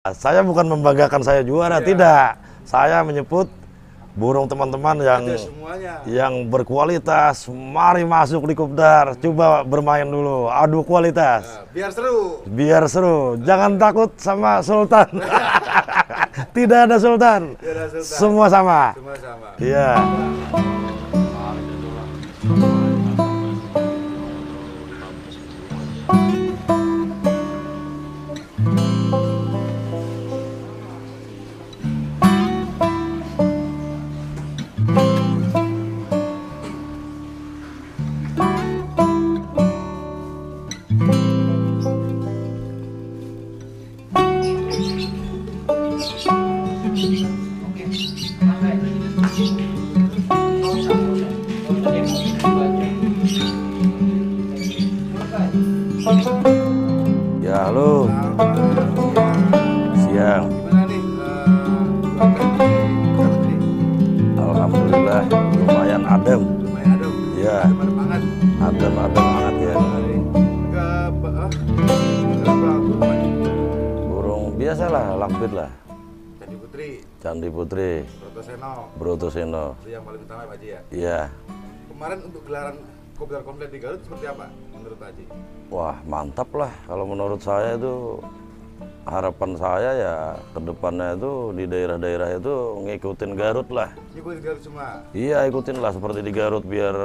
Saya bukan membanggakan saya juara, tidak. Saya menyebut burung teman-teman yang berkualitas, mari masuk di Kopdar, coba bermain dulu, adu kualitas. Biar seru. Biar seru, jangan takut sama Sultan. Tidak ada Sultan. Semua sama. Semua sama. Iya. Ya, halo. Siang. Gimana nih? Alhamdulillah, lumayan adem. Lumayan adem. Iya. Adem banget. Adem banget ya. Burung biasalah, lakbit lah. Candi Putri. Candi Putri. Brotoseno. Itu yang paling utama Pak Haji ya. Iya. Kemarin untuk gelaran Kopdar komplit di Garut seperti apa menurut Pak Haji? Wah, mantap lah. Kalau menurut saya itu, harapan saya ya ke depannya itu di daerah-daerah itu ngikutin Garut lah. Ngikutin Garut semua? Iya, ikutin lah seperti di Garut biar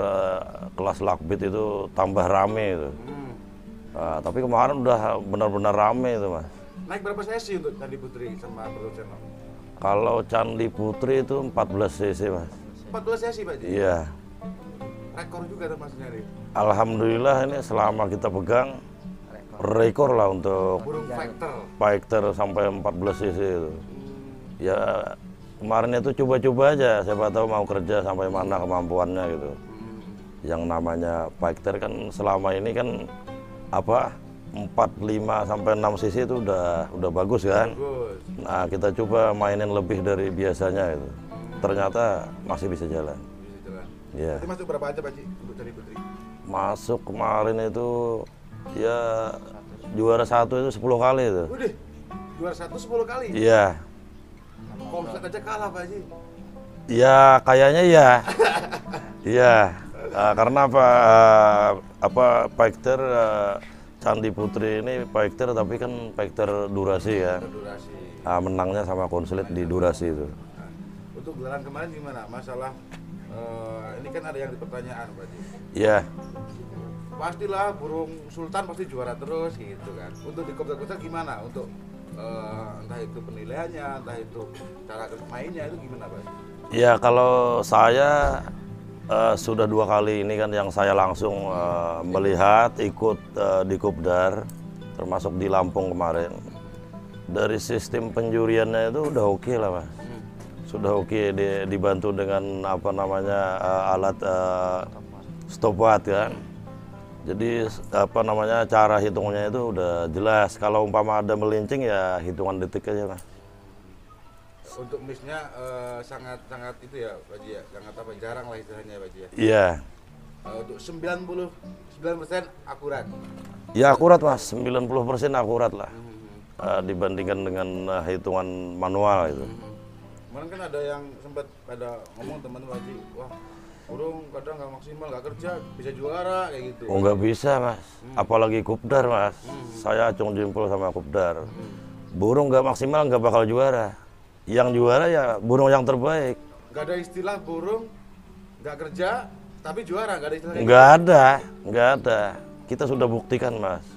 kelas lakbit itu tambah rame itu. Tapi kemarin udah benar-benar rame itu, Mas. Naik berapa sesi untuk Candi Putri sama Brotoseno? Kalau Candi Putri itu 14 cc, Mas. 14 sesi Pak Haji? Iya. Rekor juga tuh Mas nyari? Alhamdulillah ini selama kita pegang rekor lah untuk Burung fighter sampai 14 cc itu. Ya kemarin itu coba-coba aja, siapa tahu mau kerja sampai mana kemampuannya gitu. Yang namanya fighter kan selama ini kan apa 4, 5 sampai 6 cc itu udah bagus kan. Bagus. Nah, kita coba mainin lebih dari biasanya gitu. Ternyata masih bisa jalan. Bisa jalan. Iya. Nanti masuk berapa aja Pak Haji untuk Candi Putri? Masuk kemarin itu ya juara 1 itu 10 kali itu. Udah, juara 1 10 kali? Iya. Komset aja kalah Pak Haji? Ya kayaknya ya. Iya. Karena fighter Candi Putri ini fighter tapi kan fighter durasi ya. Durasi. Menangnya sama konslet di durasi itu. Untuk gelaran kemarin gimana? Masalah ini kan ada yang di pertanyaan Pak Haji. Iya. Pastilah burung sultan pasti juara terus gitu kan. Untuk di Kopdar gimana? Untuk entah itu penilaiannya, entah itu cara mainnya itu gimana Pak? Ya kalau saya sudah 2 kali ini kan yang saya langsung melihat ikut di Kopdar, termasuk di Lampung kemarin. Dari sistem penjuriannya itu udah oke lah Mas. Sudah oke, dibantu dengan apa namanya alat stopwatch kan. Jadi apa namanya cara hitungnya itu udah jelas. Kalau umpama ada melincing ya hitungan detik aja Mas. Untuk missnya sangat itu ya Pak Haji ya, sangat apa jarang lah istilahnya Pak Haji ya. Iya. Untuk 99% akurat. Ya akurat Mas, 90% akurat lah. Dibandingkan dengan hitungan manual itu. Kemarin kan ada yang sempat pada ngomong teman-teman Pak Haji, wah burung kadang nggak maksimal, nggak kerja, bisa juara kayak gitu. Oh nggak bisa Mas, apalagi Kopdar Mas. Saya acung jempol sama Kopdar. Burung nggak maksimal nggak bakal juara. Yang juara ya burung yang terbaik. Nggak ada istilah burung nggak kerja tapi juara, nggak ada istilah. Nggak ada. Kita sudah buktikan Mas.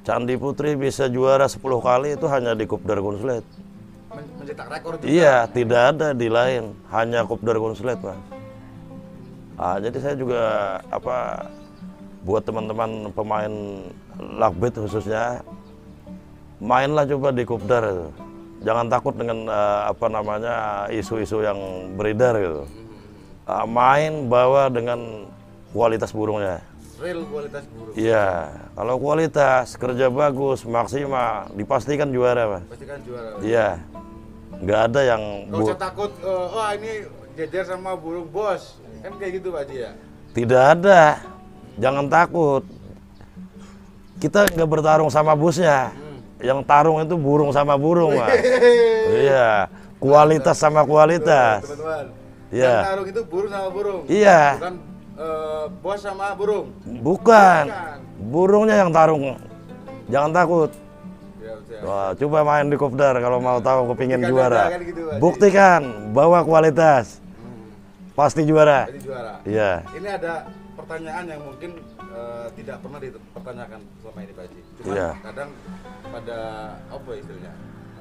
Candi Putri bisa juara 10 kali itu hanya di Kopdar Konslet. Mencetak rekor juga. Iya, tidak ada di lain, hanya Kopdar Konslet Mas. Jadi saya juga buat teman-teman pemain lakbit khususnya, mainlah coba di Kopdar itu. Jangan takut dengan isu-isu yang beredar gitu. Main bawa dengan kualitas burungnya. Real kualitas burung. Iya, kalau kualitas kerja bagus maksimal dipastikan juara Mas. Pastikan juara. Iya, nggak ada yang Nggak usah takut, wah ini jejer sama burung bos, kan kayak gitu Pak Haji ya. Tidak ada, jangan takut. Kita nggak bertarung sama bosnya, yang tarung itu burung sama burung, Mas. Iya, kualitas sama kualitas. Teman-teman. Iya. Yang tarung itu burung sama burung. Iya. Bukan bos sama burung. Bukan. Burungnya yang tarung. Jangan takut. Ya. Wah, coba main di kopdar kalau mau tahu kepingin Buktikan juara. aja kan gitu, Pak. Buktikan bawa kualitas. Pasti juara. Jadi juara. Iya. Ini ada pertanyaan yang mungkin tidak pernah dipertanyakan selama ini, Pak Haji. Cuma Iya. kadang pada apa istilahnya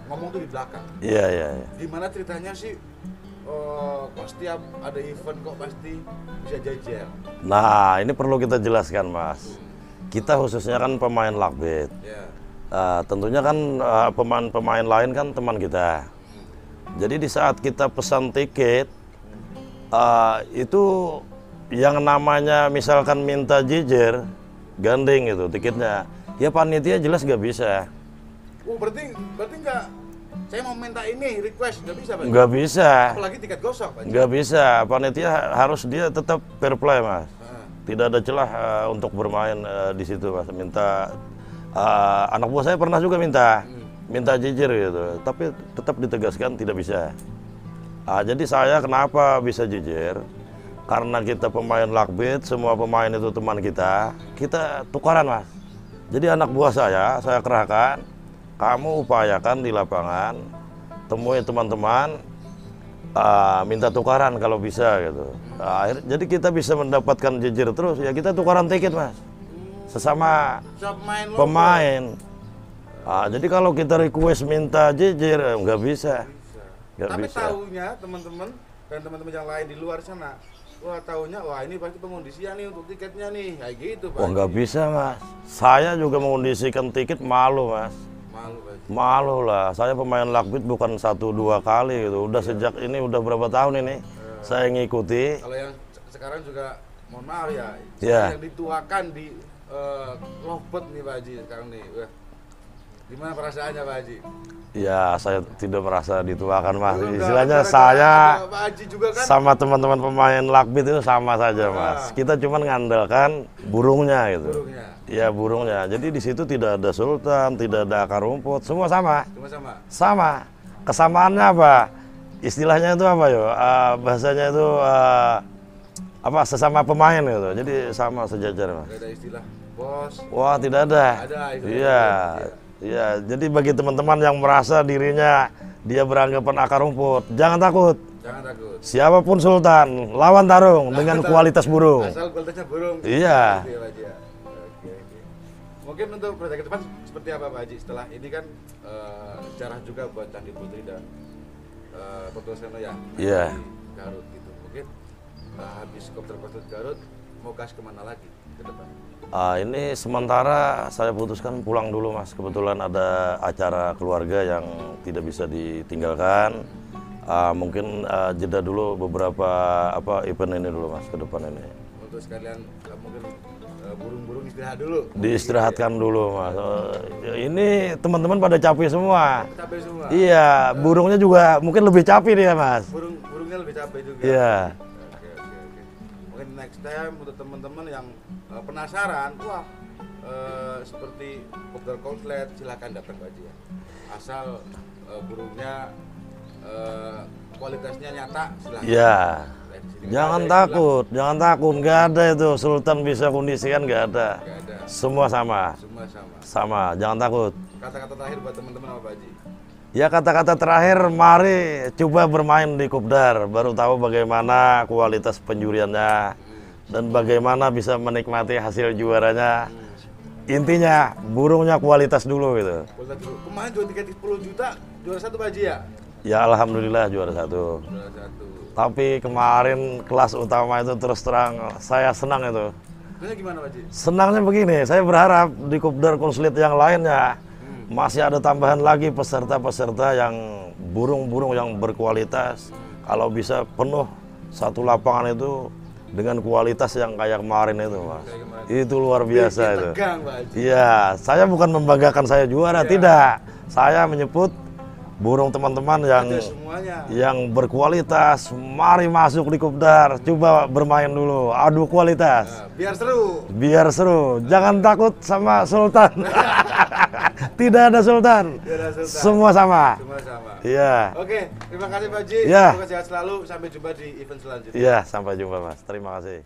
ngomong tuh di belakang. Iya. Gimana ceritanya sih? Kok setiap ada event kok pasti bisa jajar. Nah, ini perlu kita jelaskan, Mas. Kita khususnya kan pemain lakbit. Ya. Tentunya kan pemain-pemain lain kan teman kita. Jadi di saat kita pesan tiket, itu yang namanya misalkan minta jejer, gandeng gitu tiketnya, ya panitia jelas nggak bisa. Berarti nggak. Saya mau minta ini request nggak bisa, Pak? Nggak bisa. Apalagi tiket gosok, Pak. Nggak bisa. Panitia harus dia tetap fair play, Mas. Tidak ada celah untuk bermain di situ, Mas. Minta anak buah saya pernah juga minta jejer gitu, tapi tetap ditegaskan tidak bisa. Jadi saya kenapa bisa jejer? Karena kita pemain lakbit, semua pemain itu teman kita tukaran, Mas. Jadi anak buah saya kerahkan, kamu upayakan di lapangan, temui teman-teman, minta tukaran kalau bisa gitu. Jadi kita bisa mendapatkan jejer terus, ya kita tukaran tiket, Mas. Sesama pemain. Jadi kalau kita request minta jejer, nggak bisa. Tapi tahunya teman-teman dan teman-teman yang lain di luar sana, tahunya ini pasti pengondisian nih untuk tiketnya nih, kayak gitu, Pak. Nggak bisa, Mas. Saya juga mengondisikan tiket malu, Mas. Malu lah. Saya pemain lakbit bukan 1-2 kali gitu. Udah sejak ini udah berapa tahun ini saya ngikuti. Kalau yang sekarang juga, mohon maaf ya, Yeah. yang dituakan di lovebird nih, Pak Haji sekarang nih. Gimana perasaannya, Pak Haji? Ya, saya tidak merasa dituakan, Mas. Enggak, Istilahnya gara-gara saya ada Pak Haji juga kan? sama teman-teman pemain lakbit itu sama saja, Mas. Kita cuma ngandalkan burungnya gitu. Burungnya. Ya, burungnya. Jadi di situ tidak ada sultan, tidak ada akar rumput, semua sama. Cuma sama. Sama. Kesamaannya apa? Istilahnya itu apa yo? Bahasanya itu apa? Sesama pemain gitu. Jadi sama sejajar, Mas. Gak ada istilah bos. Wah, tidak ada. Ada istilah. Iya. Iya, jadi bagi teman-teman yang merasa dirinya dia beranggapan akar rumput, jangan takut. Jangan takut. Siapapun sultan, lawan tarung dengan kualitas burung. Asal kualitasnya burung. Iya. Gitu ya, Pak Haji, ya. Oke. Mungkin untuk proyek ke depan seperti apa, Pak Haji? Setelah ini kan sejarah juga buat Candi Putri dan Putus Seno ya. Iya. Di Garut gitu. Mungkin habis kopdar Garut mau gas kemana lagi ke depan? Ini sementara saya putuskan pulang dulu, Mas. Kebetulan ada acara keluarga yang tidak bisa ditinggalkan. Mungkin jeda dulu beberapa event ini dulu, Mas, ke depan ini. Untuk sekalian mungkin burung-burung istirahat dulu. Diistirahatkan dulu, Mas. Ini teman-teman pada capek semua. Capek semua. Iya, burungnya juga mungkin lebih capek dia, Mas. Burungnya lebih capek juga. Iya. Oke. Mungkin next time untuk teman-teman yang penasaran, seperti kopdar konslet, silakan datang Pak Haji ya. Asal burungnya kualitasnya nyata, silakan. Iya. Jangan takut, nggak ada itu sultan bisa kondisikan, nggak ada. Nggak ada. Semua sama. Semua sama. Sama, jangan takut. Kata-kata terakhir buat teman-teman apa Pak Haji? Ya, kata-kata terakhir, mari coba bermain di kopdar, baru tahu bagaimana kualitas penjuriannya dan bagaimana bisa menikmati hasil juaranya. Intinya burungnya kualitas dulu gitu. Kualitas dulu. Kemarin jual tiket 10 juta, juara 1 Pak Haji ya? Ya, alhamdulillah juara 1. Juara 1. Tapi kemarin kelas utama itu terus terang saya senang itu. Sebenarnya gimana Pak Haji? Senangnya begini, saya berharap di kopdar konslet yang lainnya masih ada tambahan lagi peserta-peserta yang burung-burung yang berkualitas. Kalau bisa penuh satu lapangan itu dengan kualitas yang kayak kemarin itu, Mas. Itu luar biasa itu. Tegang, Pak Haji. Iya, saya bukan membanggakan saya juara, tidak. Saya menyebut burung teman-teman yang berkualitas, mari masuk di kopdar, coba bermain dulu, adu kualitas. Biar seru. Biar seru, jangan takut sama sultan. Tidak ada sultan. Tidak ada sultan. Semua sama. Semua sama. Iya. Oke, terima kasih Pak Haji. Iya. Semoga sehat selalu. Sampai jumpa di event selanjutnya. Iya, sampai jumpa Mas. Terima kasih.